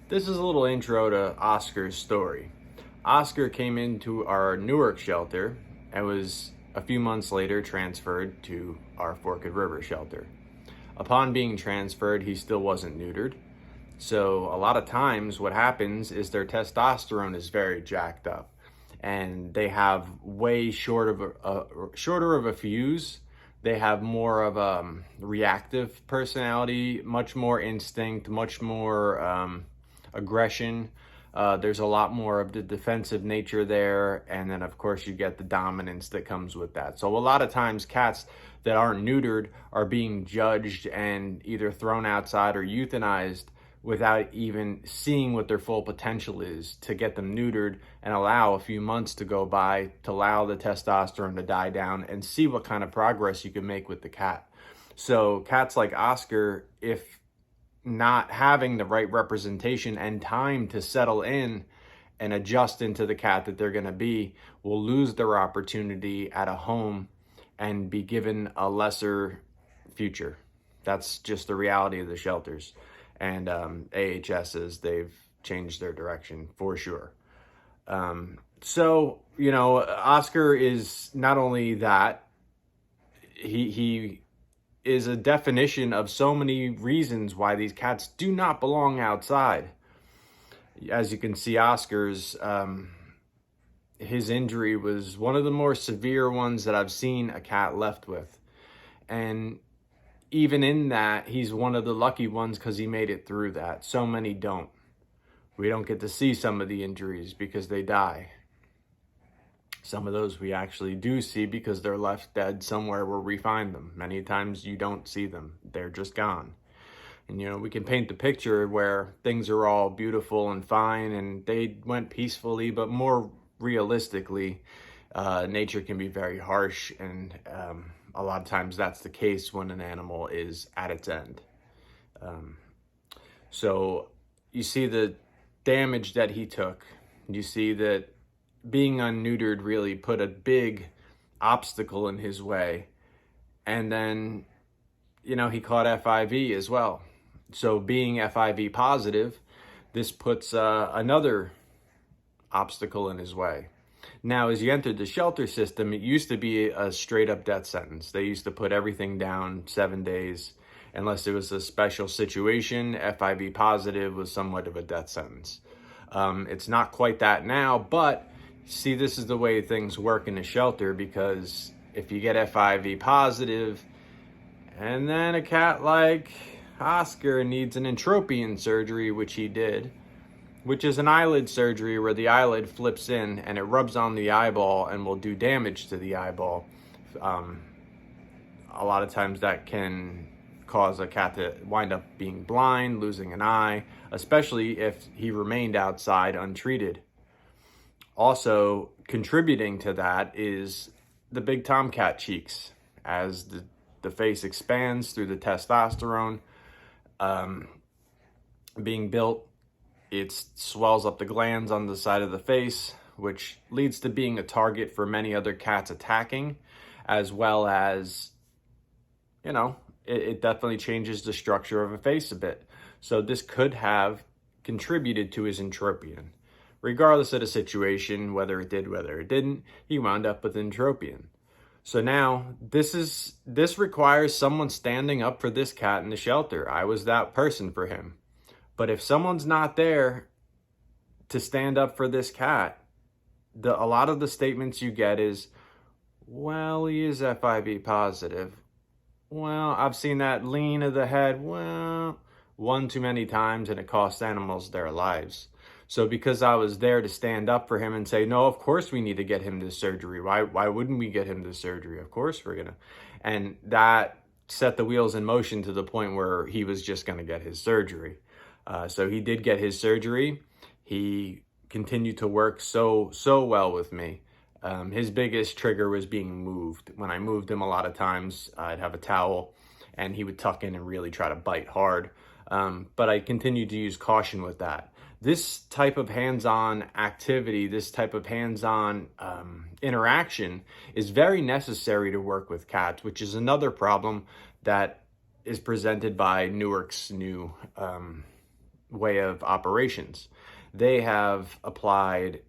This is a little intro to Oscar's story. Oscar came into our Newark shelter and was a few months later transferred to our Forked River shelter. Upon being transferred, he still wasn't neutered. So a lot of times what happens is their testosterone is very jacked up and they have way shorter of a fuse. They have more of a reactive personality, much more instinct, much more aggression. There's a lot more of the defensive nature there. And then, of course, you get the dominance that comes with that. So a lot of times cats that aren't neutered are being judged and either thrown outside or euthanized without even seeing what their full potential is, to get them neutered and allow a few months to go by to allow the testosterone to die down and see what kind of progress you can make with the cat. So cats like Oscar, if not having the right representation and time to settle in and adjust into the cat that they're going to be, will lose their opportunity at a home and be given a lesser future. That's just the reality of the shelters. And AHSs, they've changed their direction for sure. So, Oscar is not only that, he is a definition of so many reasons why these cats do not belong outside. As you can see, Oscar's, his injury was one of the more severe ones that I've seen a cat left with. And even in that, he's one of the lucky ones because he made it through that. So many don't. We don't get to see some of the injuries because they die. Some of those we actually do see because they're left dead somewhere where we find them. Many times you don't see them. They're just gone. And, we can paint the picture where things are all beautiful and fine and they went peacefully, but more realistically, nature can be very harsh, and a lot of times that's the case when an animal is at its end. So you see the damage that he took. You see that being unneutered really put a big obstacle in his way. And then, he caught FIV as well. So being FIV positive, this puts another obstacle in his way. Now, as you entered the shelter system, it used to be a straight up death sentence. They used to put everything down 7 days. Unless it was a special situation, FIV positive was somewhat of a death sentence. It's not quite that now, but see, this is the way things work in a shelter, because if you get FIV positive and then a cat like Oscar needs an entropion surgery, which he did, which is an eyelid surgery where the eyelid flips in and it rubs on the eyeball and will do damage to the eyeball. A lot of times that can cause a cat to wind up being blind, losing an eye, especially if he remained outside untreated. Also contributing to that is the big tomcat cheeks. As the face expands through the testosterone being built, it swells up the glands on the side of the face, which leads to being a target for many other cats attacking, as well as, it definitely changes the structure of a face a bit. So this could have contributed to his entropion. Regardless of the situation, whether it did, whether it didn't, he wound up with entropion. So now this requires someone standing up for this cat in the shelter. I was that person for him. But if someone's not there to stand up for this cat, a lot of the statements you get is, well, he is FIV positive. Well, I've seen that lean of the head. Well, one too many times, and it costs animals their lives. So because I was there to stand up for him and say, no, of course we need to get him this surgery. Why wouldn't we get him this surgery? Of course we're going to. And that set the wheels in motion to the point where he was just going to get his surgery. So he did get his surgery. He continued to work so well with me. His biggest trigger was being moved. When I moved him, a lot of times I'd have a towel and he would tuck in and really try to bite hard. But I continued to use caution with that. This type of hands-on activity, this type of hands-on interaction is very necessary to work with cats, which is another problem that is presented by Newark's new way of operations. They have applied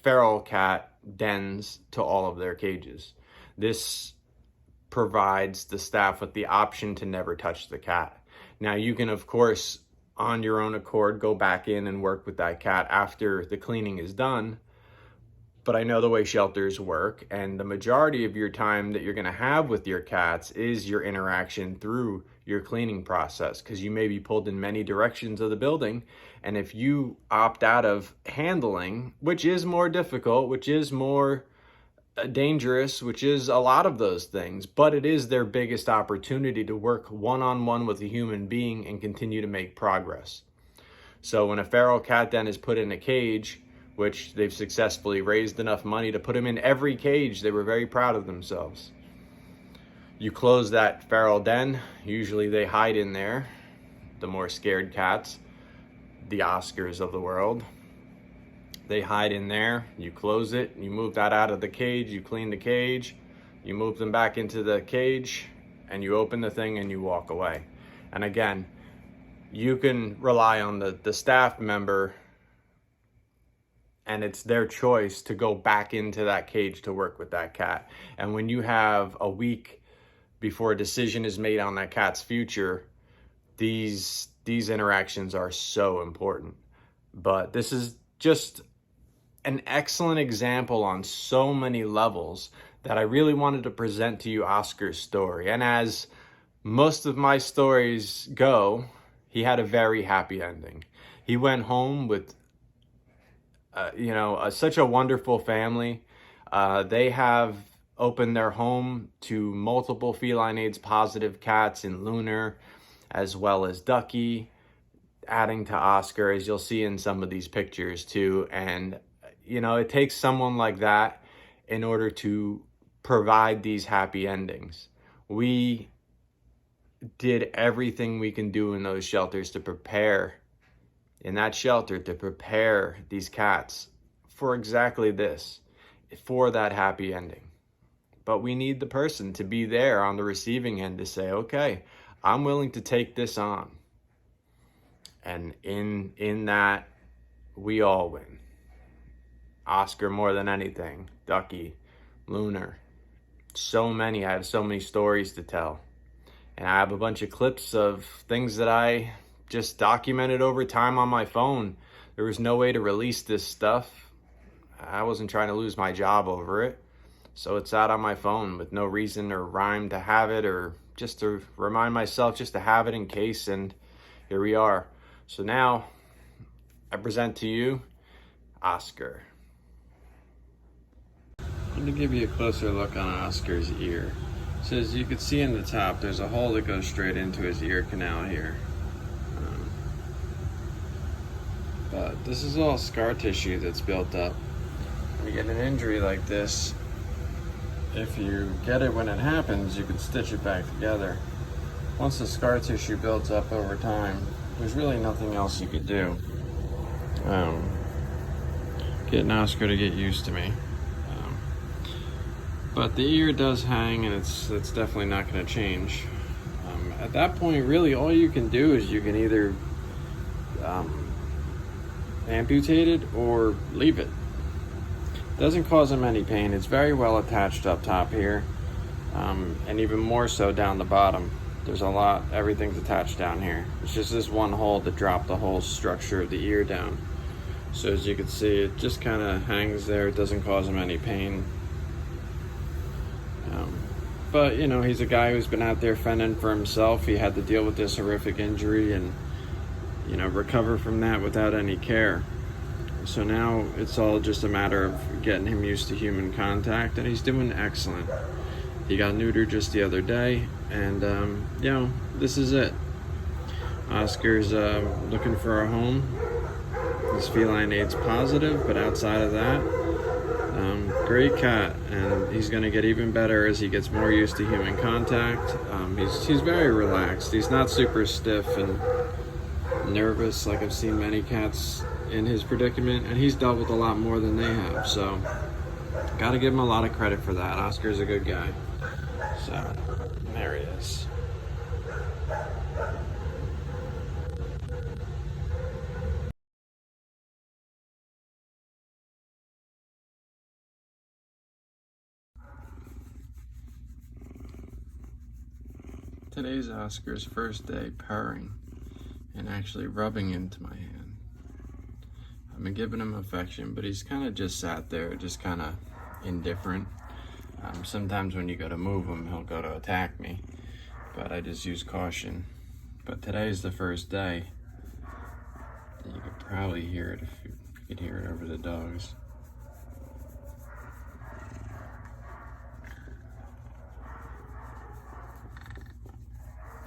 feral cat dens to all of their cages. This provides the staff with the option to never touch the cat. Now, you can, of course, on your own accord, go back in and work with that cat after the cleaning is done. But I know the way shelters work, and the majority of your time that you're going to have with your cats is your interaction through your cleaning process, because you may be pulled in many directions of the building. And if you opt out of handling, which is more difficult, which is more dangerous, which is a lot of those things, but it is their biggest opportunity to work one-on-one with a human being and continue to make progress. So when a feral cat den is put in a cage, which they've successfully raised enough money to put them in every cage, they were very proud of themselves. You close that feral den, usually they hide in there, the more scared cats, the Oscars of the world. They hide in there, you close it, you move that out of the cage, you clean the cage, you move them back into the cage, and you open the thing and you walk away. And again, you can rely on the staff member, and it's their choice to go back into that cage to work with that cat. And when you have a week before a decision is made on that cat's future, these interactions are so important. But this is just an excellent example on so many levels that I really wanted to present to you Oscar's story. And as most of my stories go, he had a very happy ending. He went home with such a wonderful family. They have opened their home to multiple feline AIDS positive cats in Lunar, as well as Ducky, adding to Oscar, as you'll see in some of these pictures too. And, it takes someone like that in order to provide these happy endings. We did everything we can do in those shelters to prepare these cats for exactly this, for that happy ending. But we need the person to be there on the receiving end to say, okay, I'm willing to take this on. And in that, we all win. Oscar more than anything, Ducky, Lunar, so many. I have so many stories to tell. And I have a bunch of clips of things that I just documented over time on my phone. There was no way to release this stuff. I wasn't trying to lose my job over it. So it's out on my phone with no reason or rhyme to have it, or just to remind myself just to have it in case, and here we are. So now I present to you Oscar. I'm going to give you a closer look on Oscar's ear. So as you can see in the top, there's a hole that goes straight into his ear canal here. But this is all scar tissue that's built up. When you get an injury like this, if you get it when it happens, you can stitch it back together. Once the scar tissue builds up over time, there's really nothing else you could do. Getting Oscar to get used to me. But the ear does hang, and it's definitely not going to change. At that point, really, all you can do is you can either amputate it or leave it. Doesn't cause him any pain. It's very well attached up top here, and even more so down the bottom. There's everything's attached down here. It's just this one hole that dropped the whole structure of the ear down. So as you can see, it just kind of hangs there. It doesn't cause him any pain. But he's a guy who's been out there fending for himself. He had to deal with this horrific injury and recover from that without any care. So now it's all just a matter of getting him used to human contact, and he's doing excellent. He got neutered just the other day, and this is it. Oscar's looking for a home. He's feline AIDS positive, but outside of that, great cat, and he's going to get even better as he gets more used to human contact. He's very relaxed. He's not super stiff and nervous like I've seen many cats in his predicament, and he's dealt with a lot more than they have, so got to give him a lot of credit for that. Oscar's a good guy. So there he is. Today's Oscar's first day purring and actually rubbing into my hand. I've been giving him affection, but he's kind of just sat there, just kind of indifferent. Sometimes when you go to move him, he'll go to attack me, but I just use caution. But today's the first day. You could probably hear it if you could hear it over the dogs.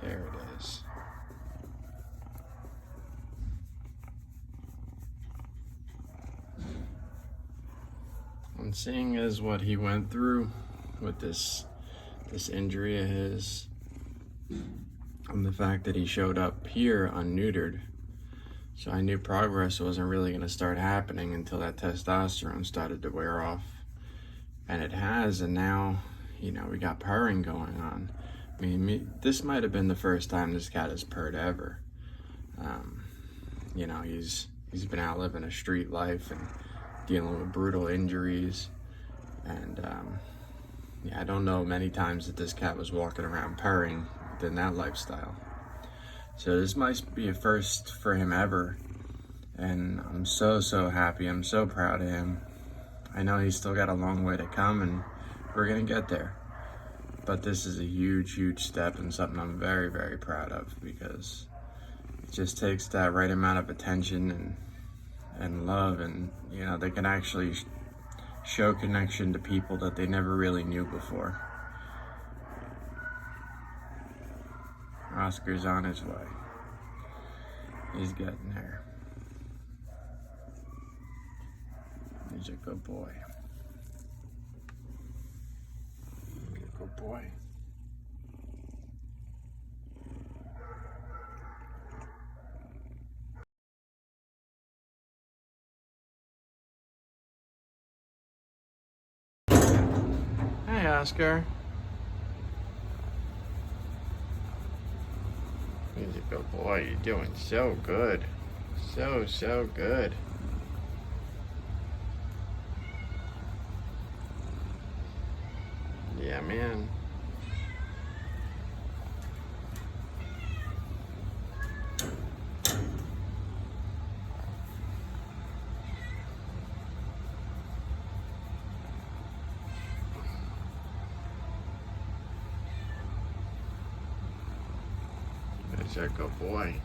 There it is. And seeing as what he went through with this injury of his, and the fact that he showed up here unneutered, so I knew progress wasn't really going to start happening until that testosterone started to wear off. And it has, and now, you know, we got purring going on. I mean, this might have been the first time this cat has purred ever. You know, he's been out living a street life and dealing with brutal injuries. And yeah, I don't know many times that this cat was walking around purring within that lifestyle. So this might be a first for him ever. And I'm so happy. I'm so proud of him. I know he's still got a long way to come, and we're gonna get there. But this is a huge step and something I'm very proud of, because it just takes that right amount of attention and love, and you know, they can actually show connection to people that they never really knew before. Oscar's on his way. He's getting there. He's a good boy. Good boy. Hey, Oscar. He's a good boy. You're doing so good. So good. Yeah, man. He's a good boy.